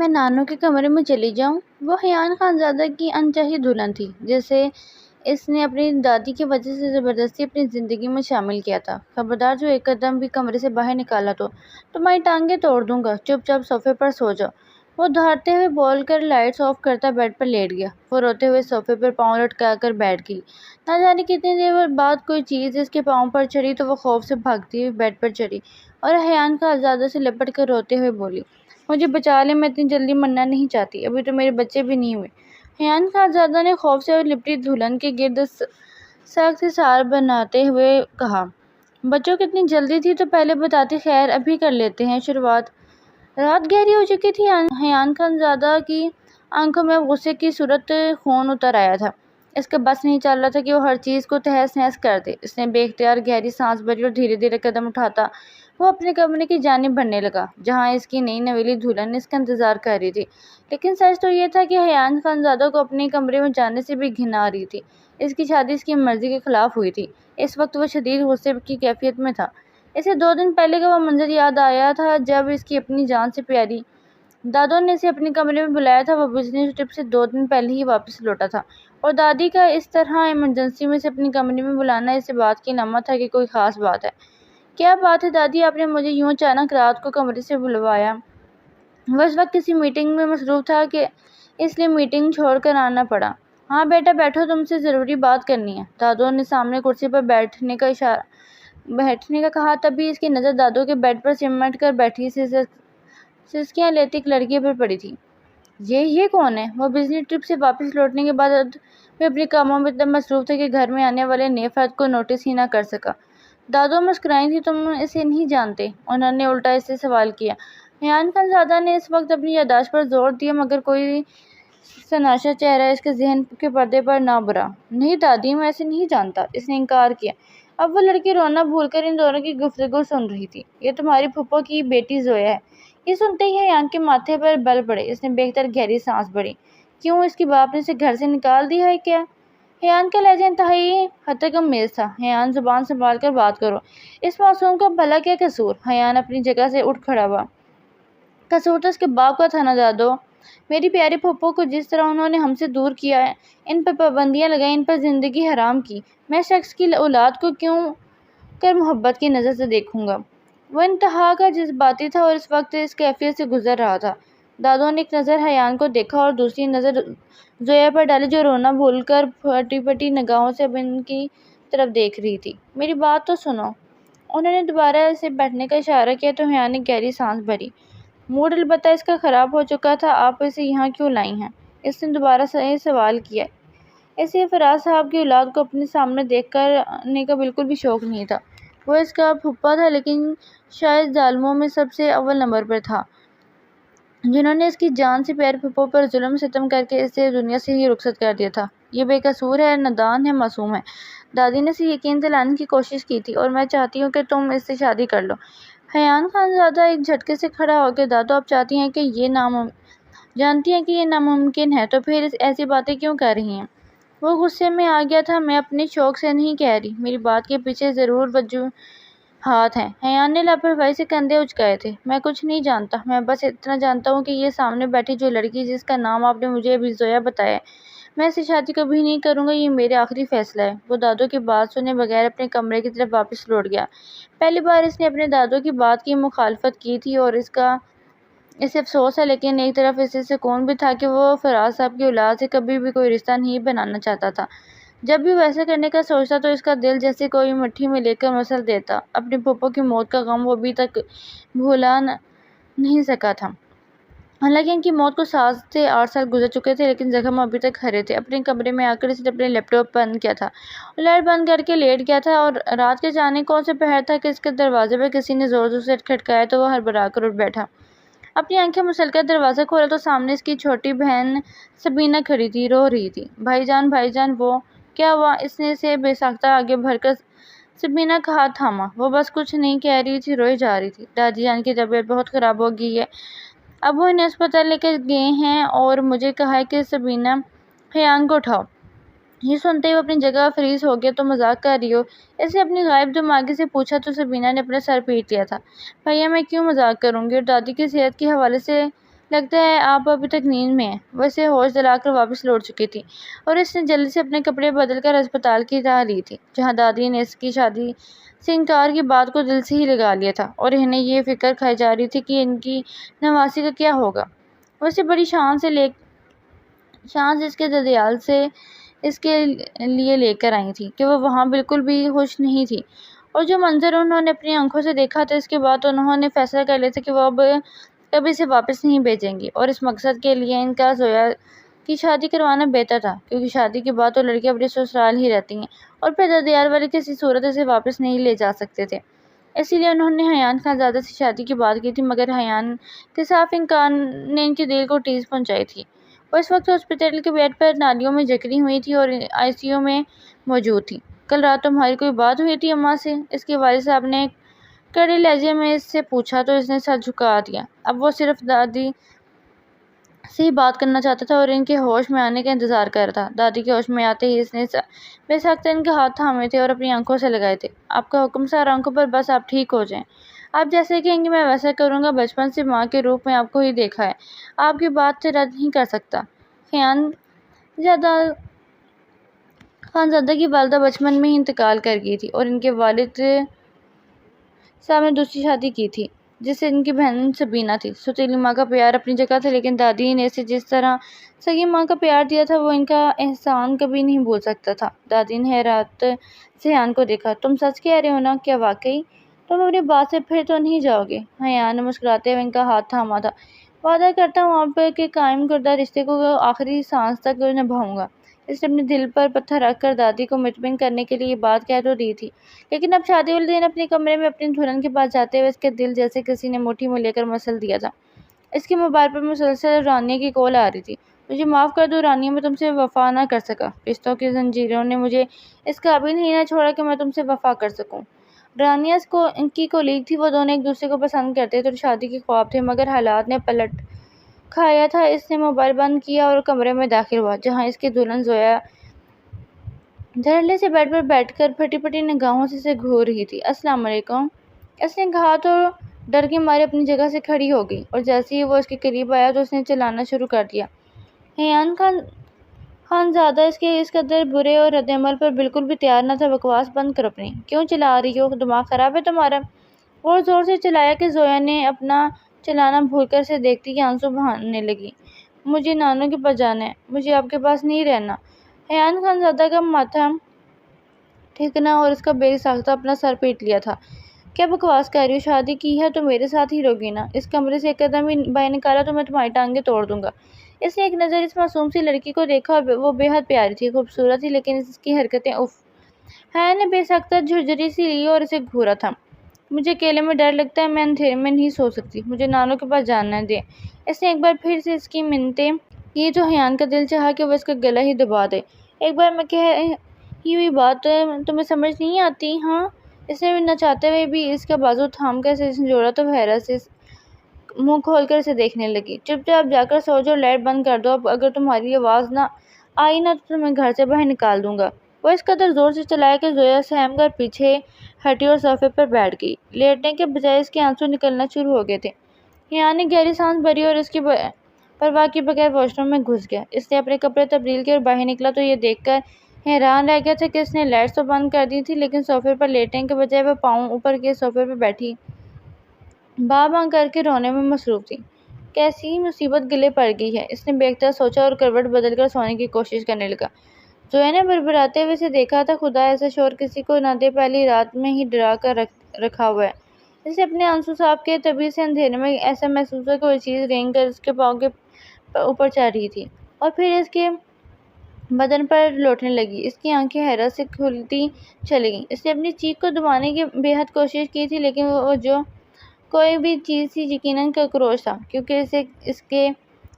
میں نانو کے کمرے میں چلی جاؤں؟ وہ حیان خانزادہ کی انچاہی دلہن تھی جسے اس نے اپنی دادی کی وجہ سے زبردستی اپنی زندگی میں شامل کیا تھا۔ خبردار جو ایک قدم بھی کمرے سے باہر نکالا تو تمہاری ٹانگیں توڑ دوں گا، چپ چاپ صوفے پر سو جاؤ۔ وہ دھاڑتے ہوئے بول کر لائٹس آف کرتا بیڈ پر لیٹ گیا۔ وہ روتے ہوئے صوفے پر پاؤں لٹکا کر بیٹھ گئی۔ نہ جانے کتنی دیر بعد کوئی چیز اس کے پاؤں پر چڑھی تو وہ خوف سے بھاگتی ہوئی بیڈ پر چڑھی اور حیان خانزادہ سے لپٹ کر روتے ہوئے بولی، مجھے بچا لے، میں اتنی جلدی مرنا نہیں چاہتی، ابھی تو میرے بچے بھی نہیں ہوئے۔ حیان خانزادہ نے خوف سے لپٹی دلہن کے گرد سخت حصار بناتے ہوئے کہا، بچوں کی اتنی جلدی تھی تو پہلے بتاتی، خیر ابھی کر لیتے ہیں شروعات۔ رات گہری ہو چکی تھی۔ حیان خانزادہ کی آنکھوں میں غصے کی صورت خون اتر آیا تھا۔ اس کا بس نہیں چل رہا تھا کہ وہ ہر چیز کو تہس نہس کر دے۔ اس نے بے اختیار گہری سانس بھری اور دھیرے دھیرے قدم اٹھاتا وہ اپنے کمرے کی جانب بڑھنے لگا جہاں اس کی نئی نویلی دلہن اس کا انتظار کر رہی تھی۔ لیکن سچ تو یہ تھا کہ حیان خانزادہ کو اپنے کمرے میں جانے سے بھی گھن آ رہی تھی۔ اس کی شادی اس کی مرضی کے خلاف ہوئی تھی۔ اس وقت وہ شدید غصے کی کیفیت میں تھا۔ اسے 2 دن پہلے کا وہ منظر یاد آیا تھا جب اس کی اپنی جان سے پیاری دادو نے اسے اپنے کمرے میں بلایا تھا۔ وہ بزنس ٹرپ سے 2 دن پہلے ہی واپس لوٹا تھا اور دادی کا اس طرح ایمرجنسی میں اسے اپنے کمرے میں بلانا اس بات کی علامت تھا کہ کوئی خاص بات ہے۔ کیا بات ہے دادی، آپ نے مجھے یوں اچانک رات کو کمرے سے بلوایا؟ وہ اس وقت کسی میٹنگ میں مصروف تھا کہ اس لیے میٹنگ چھوڑ کر آنا پڑا۔ ہاں بیٹا بیٹھو، تم سے ضروری بات کرنی ہے، دادو نے سامنے کرسی پر بیٹھنے کا کہا۔ تبھی اس کی نظر دادو کے بیڈ پر سمٹ کر بیٹھی سسکیاں لیتی ایک لڑکی پر پڑی تھی۔ یہ کون ہے؟ وہ بزنس ٹرپ سے واپس لوٹنے کے بعد وہ اپنے کاموں میں اتنا مصروف تھا کہ گھر میں آنے والے نئے فرد کو نوٹس ہی نہ کر سکا۔ دادو مسکرائی تھی، تم اسے نہیں جانتے؟ انہوں نے الٹا اس سے سوال کیا۔ حیان خانزادہ نے اس وقت اپنی یادداشت پر زور دیا مگر کوئی سناشا چہرہ اس کے ذہن کے پردے پر نہ ابھرا۔ نہیں دادی، میں اسے نہیں جانتا، اس نے انکار کیا۔ اب وہ لڑکی رونا بھول کر ان دونوں کی گفتگو سن رہی تھی۔ یہ تمہاری پھپھو کی بیٹی زویا ہے۔ یہ سنتے ہی حیان کے ماتھے پر بل پڑے۔ اس نے بے اختیار گہری سانس بھری۔ کیوں، اس کے باپ نے اسے گھر سے نکال دیا ہے کیا؟ حیان کا لہجہ انتہائی ہتک تھا۔ حیان زبان سنبھال کر بات کرو، اس معصوم کا بھلا کیا قصور؟ حیان اپنی جگہ سے اٹھ کھڑا ہوا۔ قصور تو اس کے باپ کا تھا نا دادو، میری پیاری پھپھو کو جس طرح انہوں نے ہم سے دور کیا، ان پر پابندیاں لگائیں، ان پر زندگی حرام کی، میں شخص کی اولاد کو کیوں کر محبت کی نظر سے دیکھوں گا؟ وہ انتہا کا جذباتی تھا اور اس وقت اس کیفیت سے گزر رہا تھا۔ دادو نے ایک نظر حیان کو دیکھا اور دوسری نظر زویا پر ڈالی جو رونا بھول کر پھٹی پھٹی نگاہوں سے اب ان کی طرف دیکھ رہی تھی۔ میری بات تو سنو۔ انہوں نے دوبارہ اسے بیٹھنے کا اشارہ کیا تو حیان نے گہری سانس بھری۔ موڈ البتہ اس کا خراب ہو چکا تھا، آپ اسے یہاں کیوں لائی ہیں؟ اس نے دوبارہ سوال کیا۔ اسے فراز صاحب کی اولاد کو اپنے سامنے دیکھ کرنے کا بالکل بھی شوق نہیں تھا۔ وہ اس کا پھپھا تھا لیکن شاید ظالموں میں سب سے اول نمبر پر تھا جنہوں نے اس کی جان سے پیاری پھپھو پر ظلم ستم کر کے اسے دنیا سے ہی رخصت کر دیا تھا۔ یہ بے قصور ہے، نادان ہے، معصوم ہے۔ دادی نے اسے یقین دلانے کی کوشش کی تھی اور میں چاہتی ہوں کہ تم اس سے شادی کر لو۔ حیان خانزادہ ایک جھٹکے سے کھڑا ہو گیا۔ دادو، آپ جانتی ہیں کہ یہ ناممکن ہے تو پھر ایسی باتیں کیوں کر رہی ہیں؟ وہ غصے میں آ گیا تھا۔ میں اپنے شوق سے نہیں کہہ رہی، میری بات کے پیچھے ضرور وجوہات ہیں۔ حیان نے لاپرواہی سے کندھے اچکائے تھے۔ میں کچھ نہیں جانتا، میں بس اتنا جانتا ہوں کہ یہ سامنے بیٹھی جو لڑکی جس کا نام آپ نے مجھے ابھی زویا بتایا ہے، میں اس سے شادی کبھی نہیں کروں گا، یہ میرا آخری فیصلہ ہے۔ وہ دادو کی بات سنے بغیر اپنے کمرے کی طرف واپس لوٹ گیا۔ پہلی بار اس نے اپنے دادو کی بات کی مخالفت کی تھی اور اسے افسوس ہے، لیکن ایک طرف اسے سکون بھی تھا کہ وہ فراز صاحب کی اولاد سے کبھی بھی کوئی رشتہ نہیں بنانا چاہتا تھا۔ جب بھی وہ ایسا کرنے کا سوچتا تو اس کا دل جیسے کوئی مٹھی میں لے کر مسل دیتا۔ اپنی پھپھو کی موت کا غم وہ ابھی تک بھلا نہیں سکا تھا۔ حالانکہ ان کی موت کو 7 سے 8 سال گزر چکے تھے لیکن زخم ابھی تک ہرے تھے۔ اپنے کمرے میں آ کر اس نے اپنے لیپ ٹاپ بند کیا تھا اور لائٹ بند کر کے لیٹ گیا تھا اور رات کے جانے کون سے پہر تھا کہ اس کے دروازے پر کسی نے زور سے کھٹکھٹایا تو وہ ہڑبڑا کر اٹھ بیٹھا۔ اپنی آنکھیں مسل کر دروازہ کھولا تو سامنے اس کی چھوٹی بہن سبینہ کھڑی تھی، رو رہی تھی۔ بھائی جان وہ کیا ہوا؟ اس نے اسے بے ساختہ آگے بڑھ کر سبینہ کا ہاتھ تھاما۔ وہ بس کچھ نہیں کہہ رہی تھی، روئی جا رہی تھی۔ دادی جان کی طبیعت بہت خراب ہو گئی ہے، اب وہ انہیں اسپتال لے کر گئے ہیں اور مجھے کہا ہے کہ سبینہ حیان کو اٹھاؤ۔ یہ سنتے ہی وہ اپنی جگہ فریز ہو گیا۔ تم مذاق کر رہی ہو؟ اس نے اپنی غائب دماغی سے پوچھا تو سبینہ نے اپنا سر پیٹ لیا تھا۔ بھیا میں کیوں مذاق کروں گی، اور دادی کی صحت کے حوالے سے لگتا ہے آپ ابھی تک نیند میں ہیں۔ وہ اسے ہوش دلا کر واپس لوٹ چکی تھی اور اس نے جلدی سے اپنے کپڑے بدل کر ہسپتال کی راہ لی تھی، جہاں دادی نے اس کی شادی سے انکار کی بات کو دل سے ہی لگا لیا تھا اور انہیں یہ فکر کھائی جا رہی تھی کہ ان کی نواسی کا کیا ہوگا۔ وہ اسے بڑی شان سے اس کے ددیال سے اس کے لیے لے کر آئی تھی کہ وہ وہاں بالکل بھی خوش نہیں تھی، اور جو منظر انہوں نے اپنی آنکھوں سے دیکھا تھا، اس کے بعد انہوں نے فیصلہ کر لیا تھا کہ وہ اب کبھی اسے واپس نہیں بھیجیں گی، اور اس مقصد کے لیے ان کا زویا کی شادی کروانا بہتر تھا، کیونکہ شادی کے بعد تو لڑکیاں اپنے سسرال ہی رہتی ہیں اور پھر ددیال والے کسی صورت اسے واپس نہیں لے جا سکتے تھے۔ اسی لیے انہوں نے حیان خانزادہ سے شادی کی بات کی تھی، مگر حیان کے صاف انکار نے ان کے دل کو ٹھیس پہنچائی تھی۔ وہ اس وقت ہاسپٹل کے بیڈ پر نالیوں میں جکڑی ہوئی تھی اور آئی سی یو میں موجود تھی۔ کل رات تمہاری کوئی بات ہوئی تھی اماں سے؟ اس کے والد صاحب نے کڑے لہجے میں اس سے پوچھا تو اس نے سر جھکا دیا۔ اب وہ صرف دادی سے ہی بات کرنا چاہتا تھا اور ان کے ہوش میں آنے کا انتظار کر رہا تھا۔ دادی کے ہوش میں آتے ہی اس نے بے ساختہ ان کے ہاتھ تھامے تھے اور اپنی آنکھوں سے لگائے تھے۔ آپ کا حکم سر آنکھوں پر، بس آپ ٹھیک ہو جائیں۔ آپ جیسے کہیں گے میں ویسا کروں گا۔ بچپن سے ماں کے روپ میں آپ کو ہی دیکھا ہے، آپ کی بات سے رد نہیں کر سکتا۔ خانزادہ کی والدہ بچپن میں ہی انتقال کر گئی تھی اور ان کے والد صاحب نے دوسری شادی کی تھی، جس سے ان کی بہن سبینہ تھی۔ سوتیلی ماں کا پیار اپنی جگہ تھا، لیکن دادی نے اسے جس طرح سگی ماں کا پیار دیا تھا وہ ان کا احسان کبھی نہیں بھول سکتا تھا۔ دادی نے حیرت سے حیان کو دیکھا۔ تم سچ کہہ رہے ہو نا؟ کیا واقعی؟ تم اپنی بات سے پھر تو نہیں جاؤ گے؟ حیان نے مسکراتے ہوئے ان کا ہاتھ تھاما تھا۔ وعدہ کرتا ہوں آپ کے قائم کردہ رشتے کو آخری سانس تک نبھاؤں گا۔ اس نے اپنے دل پر پتھر رکھ کر دادی کو مطمئن کرنے کے لیے یہ بات کہہ تو دی تھی، لیکن اب شادی والے دن اپنے کمرے میں اپنی دلہن کے پاس جاتے ہوئے اس کے دل جیسے کسی نے مٹھی میں لے کر مسل دیا تھا۔ اس کے موبائل پر مسلسل رانیہ کی کال آ رہی تھی۔ مجھے معاف کر دو رانیہ، میں تم سے وفا نہ کر سکا۔ رشتوں کی زنجیروں نے مجھے اس قابل ہی نہ چھوڑا کہ میں تم سے وفا کر سکوں۔ رانیہ ان کی کولیگ تھی، وہ دونوں ایک دوسرے کو پسند کرتے تھے اور شادی کے خواب تھے، مگر حالات نے پلٹ کھایا تھا۔ اس نے موبائل بند کیا اور کمرے میں داخل ہوا، جہاں اس کی دلہن زویا دھڑلے سے بیڈ پر بیٹھ کر پھٹی پھٹی نگاہوں سے اسے گھور رہی تھی۔ السلام علیکم، اس نے کہا تو ڈر کے مارے اپنی جگہ سے کھڑی ہو گئی، اور جیسے ہی وہ اس کے قریب آیا تو اس نے چلانا شروع کر دیا۔ حیان خانزادہ اس کے اس قدر برے اور رد عمل پر بالکل بھی تیار نہ تھا۔ بکواس بند کرو اپنی، کیوں چلا رہی ہو؟ دماغ خراب ہے تمہارا؟ اور زور سے چلایا کہ زویا نے اپنا چلانا بھول کر اسے دیکھتی کہ آنسو بہانے لگی۔ مجھے نانو کے پاس جانا ہے، مجھے آپ کے پاس نہیں رہنا۔ حیان خانزادہ کا ماتھا ٹھکنا اور اس کا بے ساختہ اپنا سر پیٹ لیا تھا۔ کیا بکواس کر رہی ہو؟ شادی کی ہے تو میرے ساتھ ہی رہوگی نا؟ اس کمرے سے ایک قدم بھی باہر نکالا تو میں تمہاری ٹانگیں توڑ دوں گا۔ اس نے ایک نظر اس معصوم سی لڑکی کو دیکھا اور وہ بے حد پیاری تھی، خوبصورت تھی، لیکن اس کی حرکتیں اف۔ حیان نے بے ساختہ جھرجھری سی لی اور اسے گھورا تھا۔ مجھے اکیلے میں ڈر لگتا ہے، میں اندھیرے میں نہیں سو سکتی، مجھے نانو کے پاس جانا دے۔ اس نے ایک بار پھر سے اس کی منتیں کی تو حیان کا دل چاہا کہ وہ اس کا گلا ہی دبا دے۔ ایک بار میں کہی ہوئی بات تمہیں سمجھ نہیں آتی؟ ہاں؟ اس نے نہ چاہتے ہوئے بھی اس کا بازو تھام کر اسے جھنجھوڑا تو وہ حیرت سے منہ کھول کر اسے دیکھنے لگی۔ چپ چاپ جا کر سو جاؤ، لائٹ بند کر دو اب، اگر تمہاری آواز نہ آئی نا تو تمہیں گھر سے باہر نکال دوں گا۔ وہ اس قدر زور سے چلایا کہ زویا سہم کر پیچھے ہٹی اور صوفے پر بیٹھ گئی۔ لیٹنے کے بجائے اس کے آنسو نکلنا شروع ہو گئے تھے۔ حیان نے گہری سانس بھری اور اس کی پرواہ کیے بغیر واش روم میں گھس گیا۔ اس نے اپنے کپڑے تبدیل کیے اور باہر نکلا تو یہ دیکھ کر حیران رہ گیا تھا کہ اس نے لائٹس تو بند کر دی تھی، لیکن صوفے پر لیٹنے کے بجائے وہ پاؤں اوپر کیے صوفے پر بیٹھی باں باں کر کے رونے میں مصروف تھی۔ کیسی مصیبت گلے پڑ گئی ہے، اس نے بے اختیار سوچا اور کروٹ بدل کر سونے کی کوشش کرنے لگا۔ زویا نے بڑبڑاتے ہوئے اسے دیکھا تھا۔ خدا ایسا شور کسی کو نہ دے، پہلی رات میں ہی ڈرا کر رکھا ہوا ہے۔ اس نے اپنے آنسو صاف کیے، تبھی اسے اندھیرے میں ایسا محسوس ہوا کہ کوئی چیز رینگ کر اس کے پاؤں کے اوپر چڑھ رہی تھی اور پھر اس کے بدن پر لوٹنے لگی۔ اس کی آنکھیں حیرت سے کھلتی چلی گئیں۔ اس نے اپنی چیخ کو دبانے کی بے حد کوشش کی تھی، لیکن وہ جو کوئی بھی چیز تھی یقیناً کاکروچ تھا، کیونکہ اسے اس کے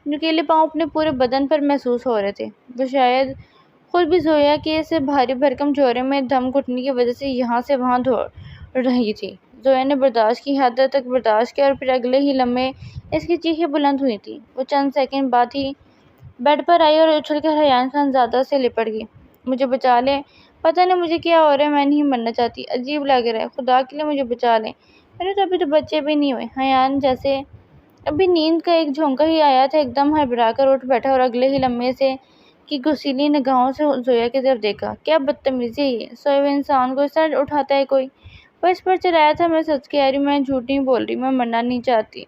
نکیلے پاؤں اپنے پورے بدن پر محسوس ہو رہے تھے۔ وہ شاید خود بھی زویا کے اس بھاری بھرکم جوڑے میں دم گھٹنے کی وجہ سے یہاں سے وہاں دوڑ رہی تھی۔ زویا نے برداشت کی حد تک برداشت کیا اور پھر اگلے ہی لمحے اس کی چیخیں بلند ہوئی تھیں۔ وہ چند سیکنڈ بعد ہی بیڈ پر آئی اور اچھل کر حیان خانزادہ سے لپٹ گئی۔ مجھے بچا لیں، پتہ نہیں مجھے کیا ہو رہا ہے، میں نہیں مرنا چاہتی، عجیب لگ رہا ہے، خدا کے لیے مجھے بچا لیں، میرے تو ابھی تو بچے بھی نہیں ہوئے۔ حیان جیسے ابھی نیند کا ایک جھونکا ہی آیا تھا، ایک دم ہڑبڑا کر اٹھ بیٹھا اور اگلے ہی لمحے سے کی گسیلی نگاہوں سے زویا کی طرف دیکھا۔ کیا بدتمیزی ہے یہ! سوئے ہوئے انسان کو اس طرح اٹھاتا ہے کوئی؟ وہ اس پر چلایا تھا، میں سچ کہہ رہی ہوں، میں جھوٹ نہیں بول رہی، میں مرنا نہیں چاہتی،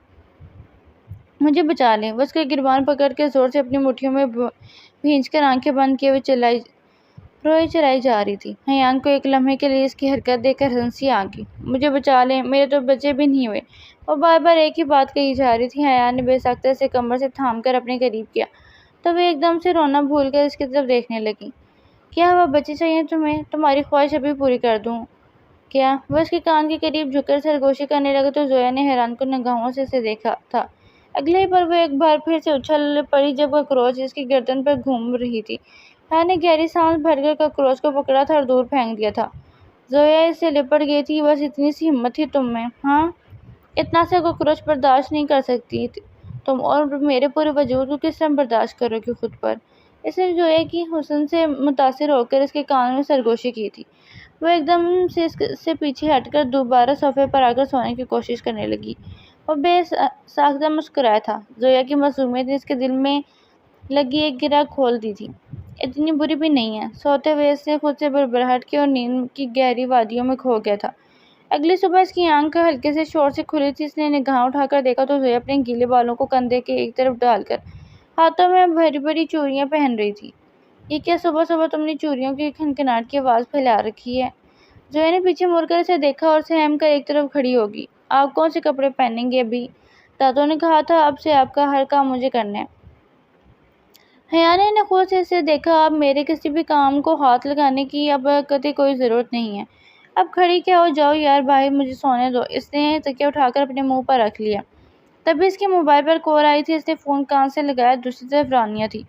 مجھے بچا لیں۔ وہ اس کا گریبان پکڑ کے زور سے اپنی مٹھیوں میں بھینچ کر آنکھیں بند کیے ہوئے روئے چلائی جا رہی تھی۔ حیان کو ایک لمحے کے لیے اس کی حرکت دیکھ کر ہنسی آ گئی۔ مجھے بچا لیں، میرے تو بچے بھی نہیں ہوئے۔ وہ بار بار ایک ہی بات کہی جا رہی تھی۔ حیان نے بے ساختہ اسے کمر سے تھام کر اپنے قریب کیا تو وہ ایک دم سے رونا بھول کر اس کی طرف دیکھنے لگی۔ کیا وہ بچے چاہیے تمہیں؟ تمہاری خواہش ابھی پوری کر دوں کیا؟ وہ اس کے کان کے قریب جھک کر سرگوشی کرنے لگا تو زویا نے حیران کن نگاہوں سے اسے دیکھا تھا۔ اگلے ہی پل وہ ایک بار پھر سے اچھل پڑی جب کاکروچ اس کی گردن پر گھوم رہی تھی۔ حیان نے گہری سانس بھر کر کاکروچ کو پکڑا تھا اور دور پھینک دیا تھا۔ زویا اس سے لپٹ گئی تھی۔ بس اتنی سی ہمت تھی تم میں، ہاں؟ اتنا سا کاکروچ برداشت نہیں کر سکتی تم، اور میرے پورے وجود کو کس طرح برداشت کرو گی خود پر؟ اس نے زویا کی حسن سے متاثر ہو کر اس کے کان میں سرگوشی کی تھی۔ وہ ایک دم سے اس سے پیچھے ہٹ کر دوبارہ صوفے پر آ کر سونے کی کوشش کرنے لگی۔ وہ بے ساختہ مسکرایا تھا۔ زویا کی معصومیت نے اس کے دل میں لگی ایک گرہ کھول دی تھی۔ اتنی بری بھی نہیں ہے۔ سوتے ہوئے اس نے خود سے بڑبڑاہٹ کی اور نیند کی گہری وادیوں میں کھو گیا تھا۔ اگلی صبح اس کی آنکھ ہلکے سے شور سے کھلی تھی۔ اس نے نگاہ اٹھا کر دیکھا تو زویا اپنے گیلے بالوں کو کندھے کے ایک طرف ڈال کر ہاتھوں میں بھری بھری چوڑیاں پہن رہی تھی۔ یہ کیا صبح صبح تم نے چوڑیوں کی کھنکھناہٹ کی آواز پھیلا رکھی ہے؟ زویا نے پیچھے مڑ کر اسے دیکھا اور سہم کر ایک طرف کھڑی ہوگی۔ آپ کون سے کپڑے پہنیں گے ابھی؟ دادوں نے کہا تھا اب سے آپ کا ہر کام مجھے کرنا ہے۔ حیان نے خود سے اسے دیکھا۔ اب میرے کسی بھی کام کو ہاتھ لگانے کی اب قطعی کوئی ضرورت نہیں ہے۔ اب کھڑی کیا ہو جاؤ یار بھائی، مجھے سونے دو۔ اس نے تکیہ اٹھا کر اپنے منہ پر رکھ لیا۔ تبھی اس کے موبائل پر کال آئی تھی۔ اس نے فون کان سے لگایا۔ دوسری طرف رانیہ تھی۔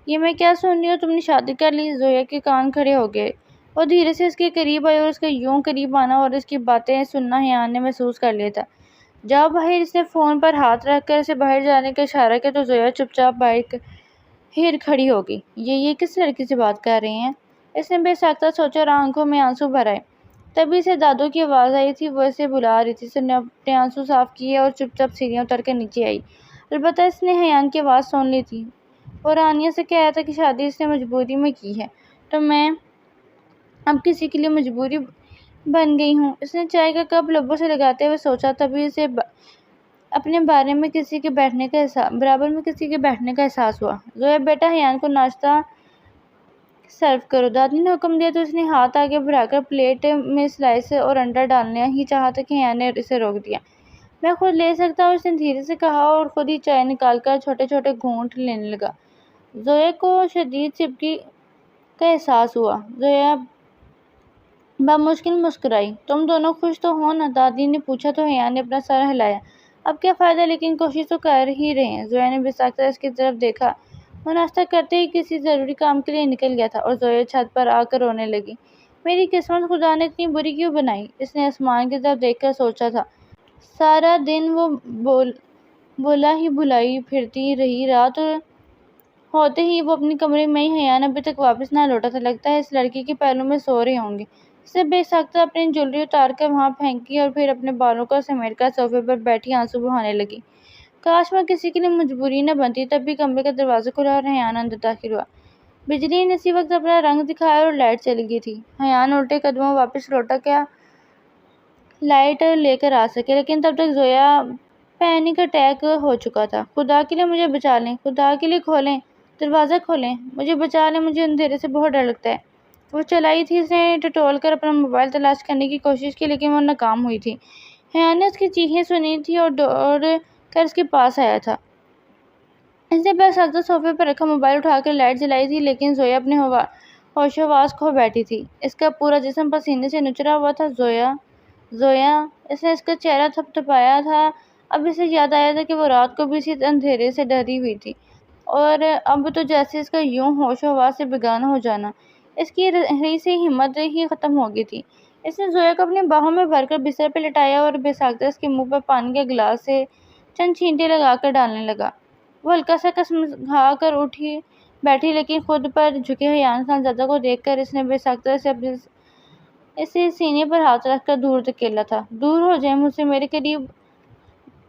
یہ میں کیا سن رہی ہوں؟ تم نے شادی کر لی؟ زویا کے کان کھڑے ہو گئے۔ وہ دھیرے سے اس کے قریب آئی اور اس کا یوں قریب آنا اور اس کی باتیں سننا حیان نے محسوس کر لیا تھا۔ جاؤ باہر۔ اس نے فون پر ہاتھ رکھ کر اسے باہر جانے کا اشارہ کیا تو زویا چپ چاپ باہر ہیر کھڑی ہو گئی۔ یہ کس لڑکی سے بات کر رہے ہیں؟ اس نے بے ساختہ سوچا اور آنکھوں میں آنسو بھر آئے۔ تبھی اسے دادو کی آواز آئی تھی، وہ اسے بلا رہی تھی۔ اس نے اپنے آنسو صاف کیے اور چپ چاپ سیڑھیاں اتر کر نیچے آئی۔ البتہ اس نے حیان کی آواز سن لی تھی۔ وہ رانیہ سے کہہ رہا تھا کہ شادی اس نے مجبوری میں کی ہے، تو میں اب کسی کے لیے مجبوری بن گئی ہوں۔ اس نے چائے کا کپ لبوں سے لگاتے ہوئے سوچا۔ تبھی اسے اپنے برابر میں کسی کے بیٹھنے کا احساس ہوا۔ زویا بیٹا حیان کو ناشتہ سرو کرو، دادی نے حکم دیا تو اس نے ہاتھ آگے بڑھا کر پلیٹ میں سلائس اور انڈا ڈالنا ہی چاہا تھا کہ حیان نے اسے روک دیا۔ میں خود لے سکتا ہوں، اس نے دھیرے سے کہا اور خود ہی چائے نکال کر چھوٹے چھوٹے گھونٹ لینے لگا۔ زویا کو شدید چپکی کا احساس ہوا۔ زویا بامشکل مسکرائی۔ تم دونوں خوش تو ہو نا؟ دادی نے پوچھا تو حیان نے اپنا سر ہلایا۔ اب کیا فائدہ، لیکن کوشش تو کر ہی رہے ہیں۔ زویا نے بے ساختہ اس کی طرف دیکھا۔ وہ ناشتہ کرتے ہی کسی ضروری کام کے لیے نکل گیا تھا اور زویا چھت پر آ کر رونے لگی۔ میری قسمت خدا نے اتنی بری کیوں بنائی؟ اس نے آسمان کی طرف دیکھ کر سوچا تھا۔ سارا دن وہ بولا ہی بھلائی پھرتی رہی۔ رات ہوتے ہی وہ اپنے کمرے میں ہی، حیان ابھی تک واپس نہ لوٹا تھا۔ لگتا ہے اس لڑکی کے پہلو میں سو رہے ہوں گے۔ اس نے بے ساختہ اپنی جویلری اتار کر وہاں پھینکی اور پھر اپنے بالوں کو سمیٹ کر صوفے پر بیٹھی آنسو بہانے لگی۔ کاش میں کسی کے لیے مجبوری نہ بنتی۔ تبھی کمرے کا دروازہ کھلا اور حیان اندر داخل ہوا۔ بجلی نے اسی وقت اپنا رنگ دکھایا اور لائٹ چلی گئی تھی۔ حیان الٹے قدموں واپس لوٹا کیا لائٹ لے کر آ سکے، لیکن تب تک زویا پینک اٹیک ہو چکا تھا۔ خدا کے لیے مجھے بچا لیں، خدا کے لیے کھولیں، دروازہ کھولیں، مجھے بچا لیں، مجھے اندھیرے سے بہت ڈر لگتا ہے۔ وہ چلائی تھی۔ اس نے ٹٹول کر اپنا موبائل تلاش کرنے کی کوشش کی لیکن وہ ناکام ہوئی تھی۔ حیان نے اس کی چیخیں سنی تھی اور دوڑ کر اس کے پاس آیا تھا۔ اس نے بے ساختہ صوفے پر رکھا موبائل اٹھا کر لائٹ جلائی تھی، لیکن زویا اپنے ہوش و حواس کھو بیٹھی تھی۔ اس کا پورا جسم پسینے سے نچڑا ہوا تھا۔ زویا، زویا! اس نے اس کا چہرہ تھپ تھپایا تھا۔ اب اسے یاد آیا تھا کہ وہ رات کو بھی اسی اندھیرے سے ڈری ہوئی تھی، اور اب تو جیسے اس کا یوں ہوش و حواس سے بیگانہ ہو جانا، اس کی رہی سی ہمت ہی ختم ہو گئی تھی۔ اس نے زویا کو اپنی باہوں میں بھر کر بستر پہ لٹایا اور بے ساختہ اس کے منہ پر پانی کے گلاس سے چند چھینٹے لگا کر ڈالنے لگا۔ وہ ہلکا سا کسمسا کر اٹھی بیٹھی، لیکن خود پر جھکے حیان خانزادہ کو دیکھ کر اس نے بے ساختہ اسے سینے پر ہاتھ رکھ کر دور دھکیلا تھا۔ دور ہو جائیں مجھ سے، میرے قریب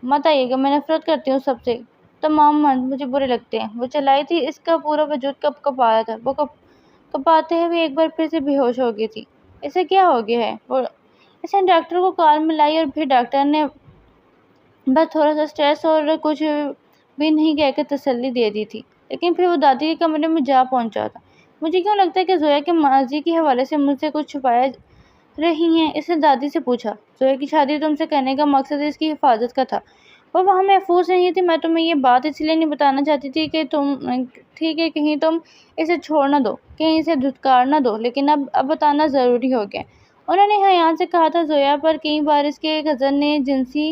مت آئیے گا، میں نفرت کرتی ہوں سب سے، تمام مرد مجھے برے لگتے ہیں۔ وہ چلائی تھی، اس کا پورا وجود کپ کپ آ رہا تھا، وہ کپاتے ہوئے ایک بار پھر سے بے ہوش ہو گئی تھی۔ اسے کیا ہو گیا ہے؟ اس نے ڈاکٹر کو کال ملائی اور پھر ڈاکٹر نے بس تھوڑا سا اسٹریس اور کچھ بھی نہیں کہہ کے تسلی دے دی تھی، لیکن پھر وہ دادی کے کمرے میں جا پہنچا تھا۔ مجھے کیوں لگتا ہے کہ زویا کے ماضی کے حوالے سے مجھ سے کچھ چھپایا رہی ہیں؟ اس نے دادی سے پوچھا۔ زویا کی شادی تم سے کرنے کا مقصد اس کی حفاظت کا تھا، وہ وہاں محفوظ نہیں تھی۔ میں تمہیں یہ بات اس لیے نہیں بتانا چاہتی تھی کہ کہیں تم اسے چھوڑ نہ دو، کہیں اسے دھتکار نہ دو، لیکن اب بتانا ضروری ہو گیا۔ انہوں نے حیان سے کہا تھا زویا پر کئی بار اس کے کزن نے جنسی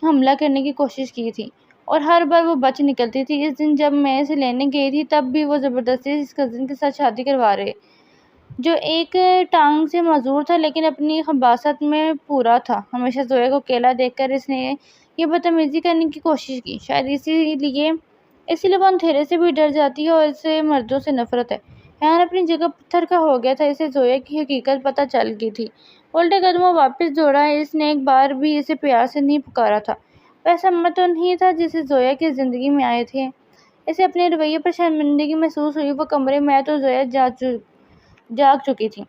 حملہ کرنے کی کوشش کی تھی اور ہر بار وہ بچ نکلتی تھی۔ اس دن جب میں اسے لینے گئی تھی تب بھی وہ زبردستی اس کزن کے ساتھ شادی کروا رہے، جو ایک ٹانگ سے معذور تھا لیکن اپنی خباثت میں پورا تھا۔ ہمیشہ زویا کو اکیلا دیکھ کر اس نے یہ بدتمیزی کرنے کی کوشش کی، شاید اسی لیے وہ اندھیرے سے بھی ڈر جاتی ہے اور اسے مردوں سے نفرت ہے۔ حیان اپنی جگہ پتھر کا ہو گیا تھا، اسے زویا کی حقیقت پتہ چل گئی تھی۔ الٹے قدموں واپس دوڑا، اس نے ایک بار بھی اسے پیار سے نہیں پکارا تھا۔ ویسا مرد تو نہیں تھا جسے زویا کی زندگی میں آئے تھے۔ اسے اپنے رویے پر شرمندگی محسوس ہوئی۔ وہ کمرے میں آئے تو زویا جاگ چکی تھی۔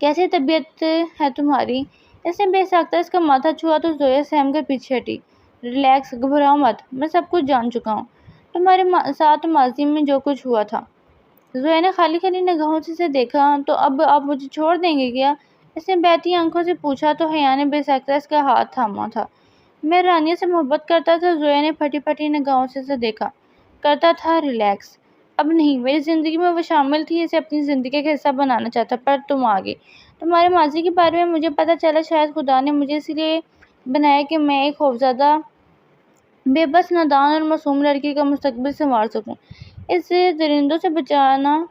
کیسی طبیعت ہے تمہاری؟ اس نے بے ساختہ اس کا ماتھا چھوا تو زویا سہم کر پیچھے ہٹی۔ ریلیکس، گھبراؤ مت، میں سب کچھ جان چکا ہوں، تمہارے ساتھ ماضی میں جو کچھ ہوا تھا۔ زویا نے خالی خالی نگاہوں سے اسے دیکھا۔ تو اب آپ مجھے چھوڑ دیں گے کیا؟ اس نے بہتی آنکھوں سے پوچھا تو حیان نے بے ساختہ اس کا ہاتھ تھاما تھا۔ میں رانیہ سے محبت کرتا تھا۔ زویا نے پھٹی پھٹی نگاہوں سے اسے دیکھا۔ کرتا تھا؟ ریلیکس، اب نہیں، میری زندگی میں وہ شامل تھی، اسے اپنی زندگی کا حصہ بنانا چاہتا، پر تم آ گئی۔ تمہارے ماضی کے بارے میں مجھے پتہ چلا، شاید خدا نے مجھے اس لیے بنایا کہ میں ایک خوفزدہ، بے بس، نادان اور معصوم لڑکی کا مستقبل سنوار سکوں، اسے درندوں سے بچاؤں۔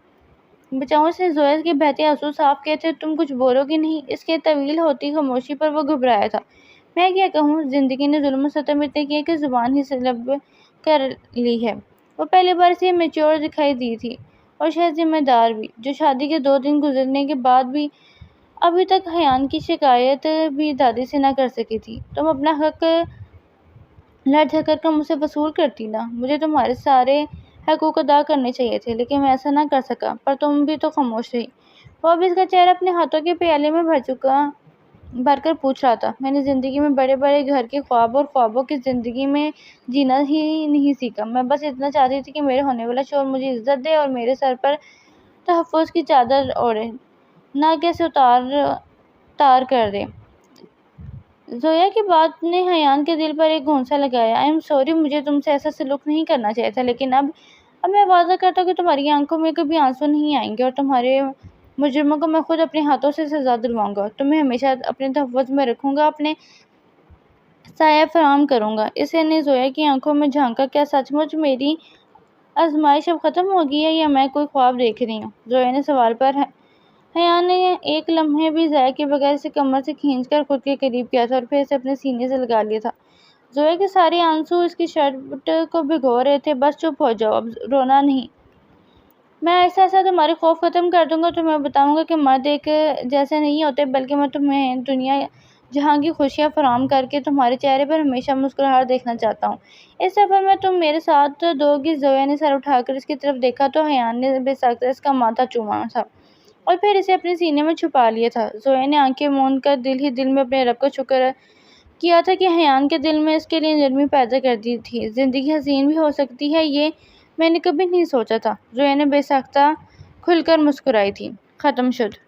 اس نے زویا کے بہتے آنسو صاف کیے تھے۔ تم کچھ بولو گی نہیں؟ اس کے طویل ہوتی خاموشی پر وہ گھبرایا تھا۔ میں کیا کہوں؟ زندگی نے ظلم و ستم اتنے کیے کہ زبان ہی سلب کر لی ہے۔ وہ پہلی بار اسے میچور دکھائی دی تھی اور شاید ذمہ دار بھی، جو شادی کے 2 دن گزرنے کے بعد بھی ابھی تک حیان کی شکایت بھی دادی سے نہ کر سکی تھی۔ تم اپنا حق لڑ جھگڑ کر مجھ سے وصول کرتی نا، مجھے تمہارے سارے حقوق ادا کرنے چاہیے تھے، لیکن میں ایسا نہ کر سکا، پر تم بھی تو خاموش رہی۔ وہ اب اس کا چہرہ اپنے ہاتھوں کے پیالے میں بھر کر پوچھ رہا تھا۔ میں نے زندگی میں بڑے بڑے گھر کے خواب اور خوابوں کی زندگی میں جینا ہی نہیں سیکھا۔ میں بس اتنا چاہتی تھی کہ میرے ہونے والا شوہر مجھے عزت دے اور میرے سر پر تحفظ کی چادر اوڑھے، نہ کہ اسے تار کر دے۔ زویا کی بات نے حیان کے دل پر ایک گھونسا لگایا۔ آئی ایم سوری، مجھے تم سے ایسا سلوک نہیں کرنا چاہیے تھا، لیکن اب میں وعدہ کرتا ہوں کہ تمہاری آنکھوں میں کبھی آنسو نہیں آئیں گے اور تمہارے مجرموں کو میں خود اپنے ہاتھوں سے سزا دلواؤں گا، تمہیں ہمیشہ اپنے تحفظ میں رکھوں گا، اپنے سایہ فراہم کروں گا۔ اسے نے زویا کی آنکھوں میں جھانکا۔ کیا سچ مچ میری آزمائش اب ختم ہو گئی ہے یا میں کوئی خواب دیکھ رہی ہوں؟ زویا نے سوال پر حیان نے ایک لمحے بھی ضائع کیے بغیر اسے کمر سے کھینچ کر خود کے قریب کیا تھا اور پھر اسے اپنے سینے سے لگا لیا تھا۔ زویا کے سارے آنسو اس کی شرٹ کو بھگو رہے تھے۔ بس چپ ہو جاؤ، اب رونا نہیں، میں ایسا تمہارے خوف ختم کر دوں گا، تمہیں بتاؤں گا کہ مرد ایک جیسے نہیں ہوتے، بلکہ میں تمہیں دنیا جہاں کی خوشیاں فراہم کر کے تمہارے چہرے پر ہمیشہ مسکراہٹ دیکھنا چاہتا ہوں۔ اس سفر میں تم میرے ساتھ دو گی؟ زویا نے سر اٹھا کر اس کی طرف دیکھا تو حیان نے بے ساختہ اس کا ماتھا چوما تھا اور پھر اسے اپنے سینے میں چھپا لیا تھا۔ زویا نے آنکھیں موند کر دل ہی دل میں اپنے رب کا شکر کیا تھا کہ حیان کے دل میں اس کے لیے نرمی پیدا کر دی تھی۔ زندگی حسین بھی ہو سکتی ہے، یہ میں نے کبھی نہیں سوچا تھا۔ زویا نے بے ساختہ کھل کر مسکرائی تھی۔ ختم شد۔